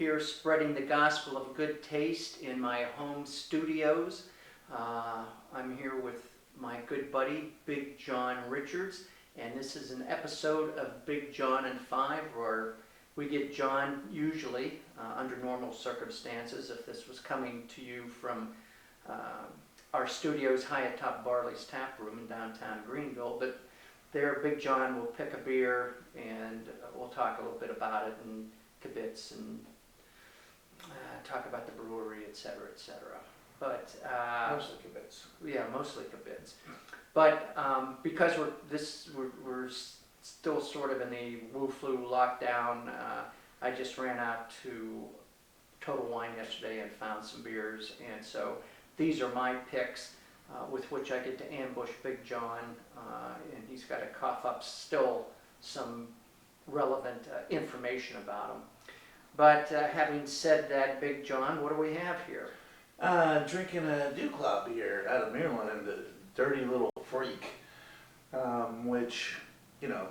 here spreading the gospel of good taste in my home studios. I'm here with my good buddy, Big John Richards, and this is an episode of Big John and Five, where we get John usually, under normal circumstances, if this was coming to you from our studios high atop Barley's Tap Room in downtown Greenville, but there Big John will pick a beer and we'll talk a little bit about it and kibitz and talk about the brewery, etc., etc. But mostly kibitz. Yeah, mostly kibitz. But because we're still sort of in the Wu-Flu lockdown, I just ran out to Total Wine yesterday and found some beers, and so these are my picks with which I get to ambush Big John, and he's got to cough up still some relevant information about him. But having said that, Big John, what do we have here? Drinking a DuClaw beer out of Maryland, the Dirty Little Freak, which, you know,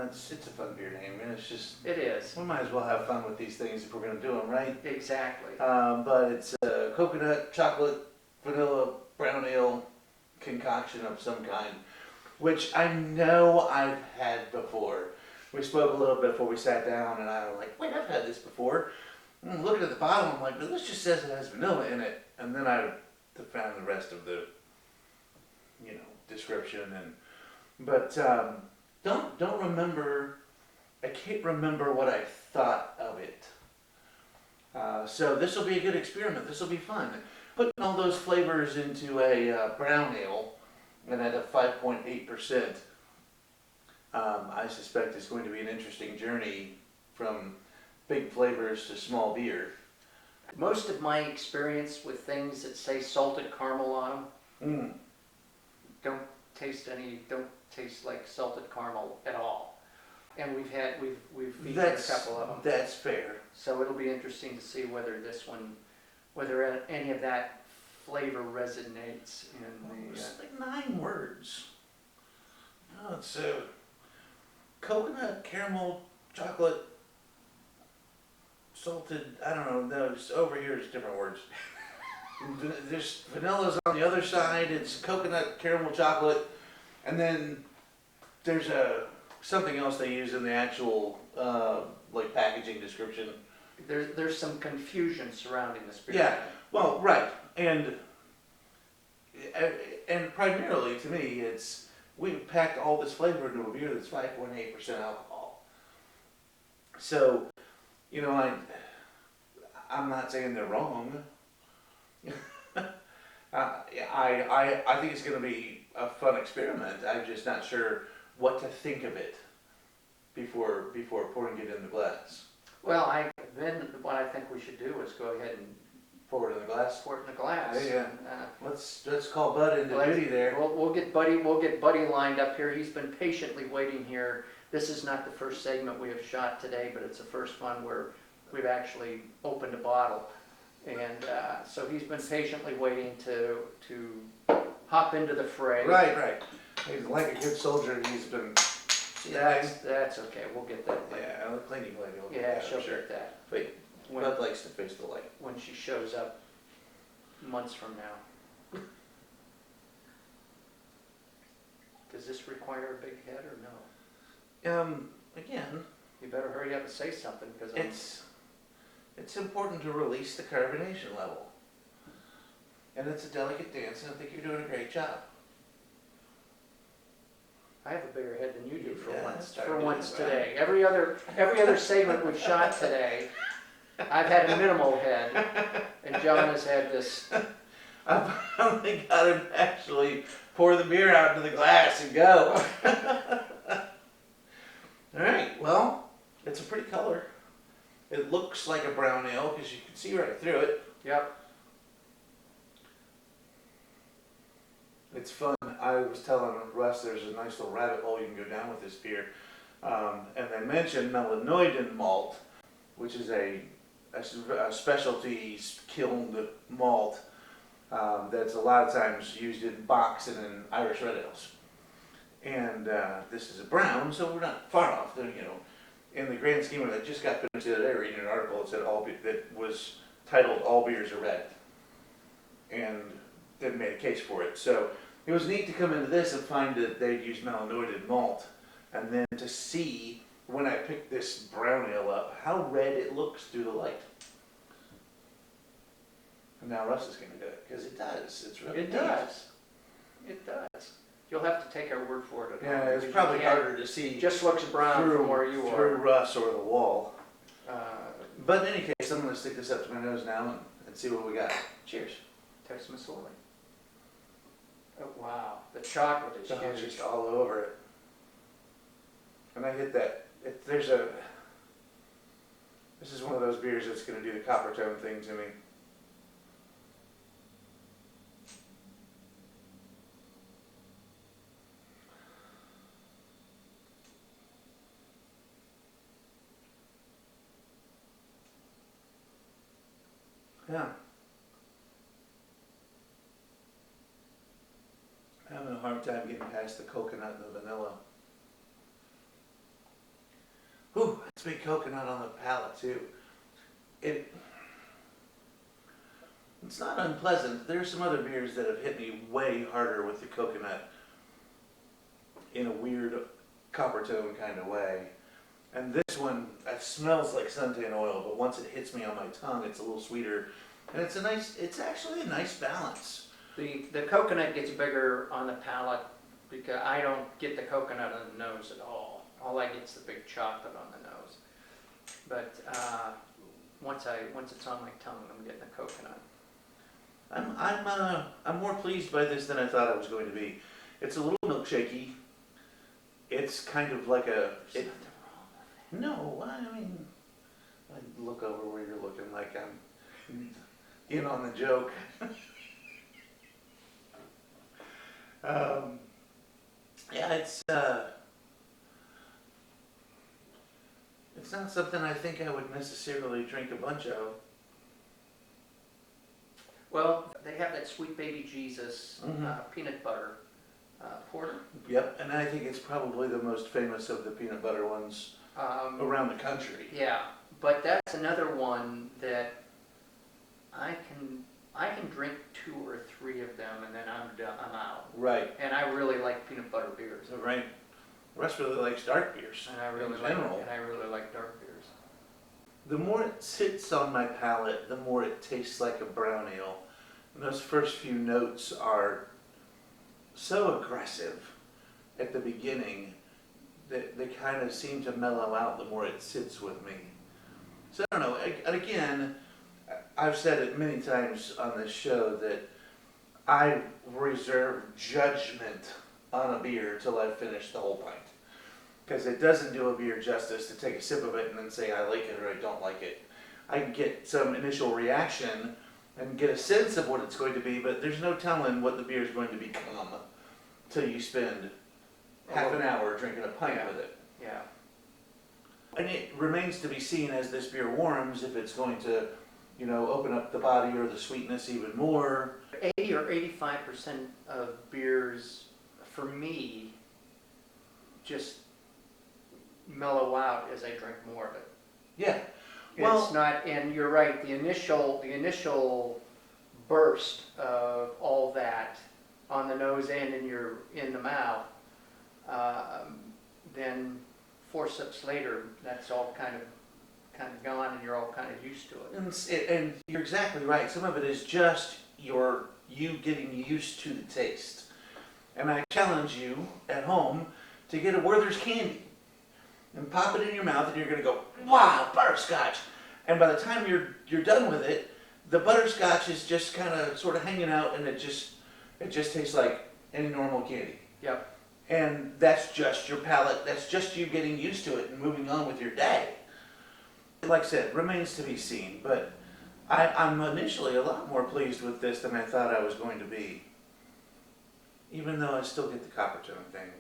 it's a fun beer name, and it's just... It is. We might as well have fun with these things if we're going to do them, right? Exactly. But it's a coconut, chocolate, vanilla, brown ale concoction of some kind, which I know I've had before. We spoke a little bit before we sat down, and I was like, wait, I've had this before. And looking at the bottom, I'm like, but this just says it has vanilla in it. And then I found the rest of the, you know, description. But don't remember, I can't remember what I thought of it. So this will be a good experiment. This will be fun. Putting all those flavors into a brown ale, and at a 5.8%, I suspect it's going to be an interesting journey from big flavors to small beer. Most of my experience with things that say salted caramel on them don't taste like salted caramel at all. And we've featured a couple of them. That's fair. So it'll be interesting to see whether whether any of that flavor resonates in the... It's like 9 words. Oh, it's coconut, caramel, chocolate, salted, I don't know, no, over here it's different words. There's vanilla's on the other side, it's coconut, caramel, chocolate, and then there's something else they use in the actual like packaging description. There's some confusion surrounding this beer. Yeah, well, right, and primarily to me, we packed all this flavor into a beer that's 5.8% alcohol. So, you know, I'm not saying they're wrong. I think it's going to be a fun experiment. I'm just not sure what to think of it before pouring it in the glass. Well, then what I think we should do is go ahead and Pour it in the glass. pour it in the glass. Yeah. Let's call Bud into duty there. We'll get Buddy lined up here. He's been patiently waiting here. This is not the first segment we have shot today, but it's the first one where we've actually opened a bottle, and so he's been patiently waiting to hop into the fray. Right. He's like a good soldier. He's been. That's okay. We'll get that. Yeah, Lady will get Yeah, that, she'll sure. get that. But Bud likes to face the light. When she shows up months from now. Does this require a big head or no? Again, You better hurry up and say something, because it's important to release the carbonation level. And it's a delicate dance, and I think you're doing a great job. I have a bigger head than you do for Yeah, once. that's For right. once today. Every other segment we've shot today, I've had a minimal head, and John has had this. I finally got him to actually pour the beer out into the glass and go. All right, well, it's a pretty color. It looks like a brown ale because you can see right through it. Yep. It's fun. I was telling Russ there's a nice little rabbit hole you can go down with this beer. And they mentioned melanoidin malt, which is a specialty kilned malt that's a lot of times used in bocks and in Irish red ales. And this is a brown, so we're not far off. You know, in the grand scheme of it, I just got finished the other day reading an article that said that was titled "All Beers Are Red," and then made a case for it. So it was neat to come into this and find that they'd used malanoided malt, and then to see when I picked this brown ale up how red it looks through the light. And now Russ is going to do it because it does. It's really It neat. does. It does. You'll have to take our word for it. Yeah, it's probably harder to see It just looks brown through from where you through are. Russ or the wall. Uh, But in any case, I'm going to stick this up to my nose now and see what we got. Cheers. taste them slowly. Oh, wow. The chocolate is It's huge. just all over it. And I hit that. This is one of those beers that's going to do the copper tone thing to me. Yeah. I'm having a hard time getting past the coconut and the vanilla. Whew, that's big coconut on the palate too. It's not unpleasant. There's some other beers that have hit me way harder with the coconut in a weird copper tone kind of way. And this one, it smells like suntan oil, but once it hits me on my tongue, it's a little sweeter. And it's actually a nice balance. The coconut gets bigger on the palate because I don't get the coconut on the nose at all. All I get is the big chocolate on the nose. But once it's on my tongue, I'm getting the coconut. I'm more pleased by this than I thought I was going to be. It's a little milkshakey. It's kind of like a. There's nothing wrong with No, I mean, I look over where you're looking like I'm in on the joke. Yeah, it's not something I think I would necessarily drink a bunch of. Well, they have that Sweet Baby Jesus Mhm. peanut butter porter. Yep, and I think it's probably the most famous of the peanut butter ones around the country. Yeah, but that's another one that I can drink 2 or 3 of them and then I'm done, I'm out. Right, And I really like peanut butter beers. right. Russ really likes dark beers And I really in like general. dark beers. The more it sits on my palate, the more it tastes like a brown ale. And those first few notes are so aggressive at the beginning that they kind of seem to mellow out the more it sits with me. So I don't know, and again, I've said it many times on this show that I reserve judgment on a beer till I've finished the whole pint. Because it doesn't do a beer justice to take a sip of it and then say I like it or I don't like it. I can get some initial reaction and get a sense of what it's going to be, but there's no telling what the beer is going to become till you spend half an hour drinking a pint with it. Yeah. And it remains to be seen as this beer warms if it's going to, open up the body or the sweetness even more. 80 or 85% of beers, for me, just mellow out as I drink more of it. Yeah. It's not, and you're right, the initial burst of all that on the nose and in the mouth, then 4 sips later, that's all kind of gone and you're all kind of used to it. And you're exactly right. Some of it is just you getting used to the taste. And I challenge you at home to get a Werther's candy and pop it in your mouth and you're going to go, wow, butterscotch. And by the time you're done with it, the butterscotch is just kind of sort of hanging out and it just tastes like any normal candy. Yep. And that's just your palate. That's just you getting used to it and moving on with your day. Like I said, remains to be seen, but I'm initially a lot more pleased with this than I thought I was going to be. Even though I still get the copper tone thing.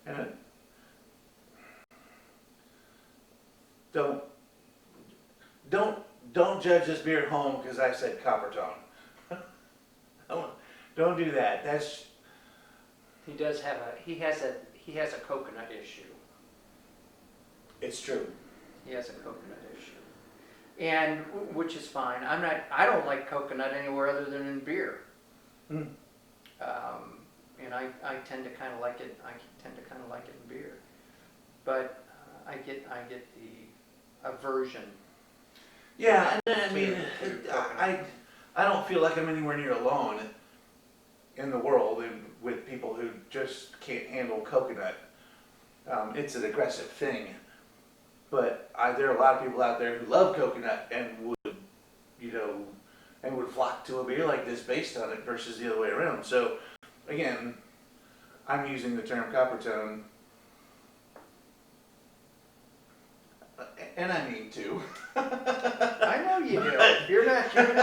And don't judge this beer at home because I said copper tone. Don't do that. He has a coconut issue. It's true. He has a coconut issue, and which is fine. I don't like coconut anywhere other than in beer. Mm. And I tend to kind of like it. I tend to kind of like it in beer, but I get the aversion. Yeah, and I mean, to I don't feel like I'm anywhere near alone in the world with people who just can't handle coconut. It's an aggressive thing, but there are a lot of people out there who love coconut and would, and would flock to a beer like this based on it versus the other way around. So, again, I'm using the term copper tone, and I mean to. I know you do. You're not, and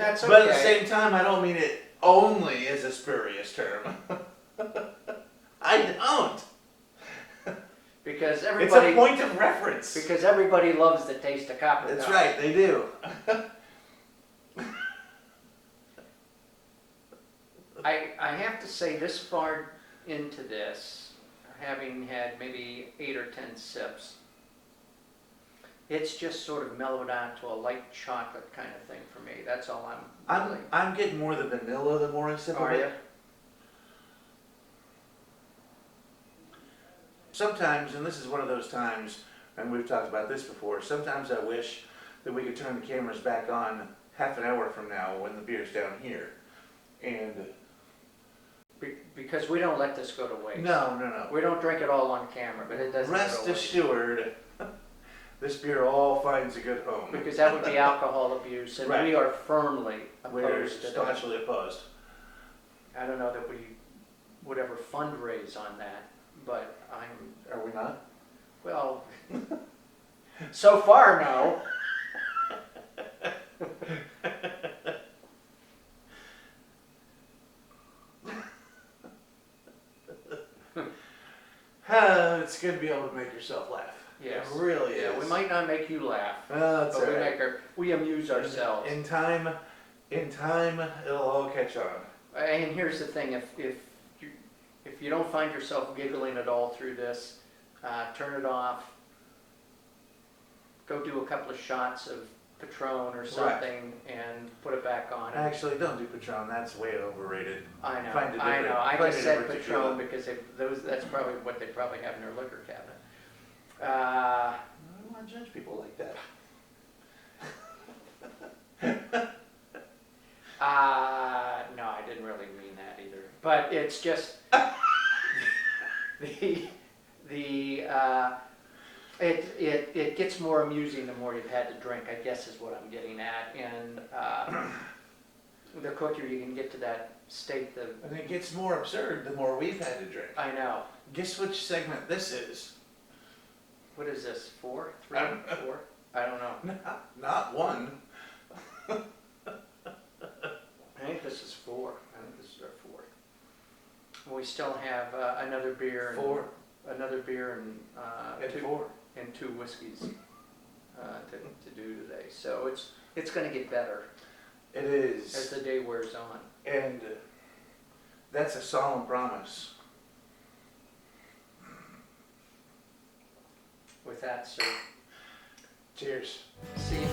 that's okay. But at the same time, I don't mean it only as a spurious term. I don't. Because It's everybody, a point of reference. because everybody loves the taste of copper. That's tone. right, they do. I have to say, this far into this, having had maybe 8 or 10 sips, it's just sort of mellowed out to a light chocolate kind of thing for me. That's all I'm really. I'm getting more the vanilla the more I sip of Are it. you? Sometimes, and this is one of those times, and we've talked about this before, sometimes I wish that we could turn the cameras back on half an hour from now when the beer's down here. And Because we don't let this go to waste. no. We don't drink it all on camera, but it doesn't Rest go to waste. assured, this beer all finds a good home. Because that would be alcohol abuse, and Right. we are firmly We're opposed to that. staunchly opposed. I don't know that we would ever fundraise on that, but Are we not? well, so far, no. It's good to be able to make yourself laugh. Yes. It really is. Yeah, we might not make you laugh, That's but all right. we amuse ourselves. In time, it'll all catch on. And here's the thing: if you don't find yourself giggling at all through this, turn it off. Go do a couple of shots of Patron or something, and put it back on. Actually, don't do Patron. That's way overrated. I know. Find a I different- know. I find just a said different Patron tequila. because that's probably what they probably have in their liquor cabinet. I don't want to judge people like that. No, I didn't really mean that either. But it's just it gets more amusing the more you've had to drink, I guess is what I'm getting at. And the quicker you can get to that state, And it gets more absurd the more we've had to drink. I know. Guess which segment this is? What is this? 4? 3? 4? I don't know. Not one. I think this is 4. I think this is our 4th. We still have another beer. Another beer and two whiskeys to do today. So it's going to get better It as is. the day wears on. And that's a solemn promise. With that, sir, Cheers. see you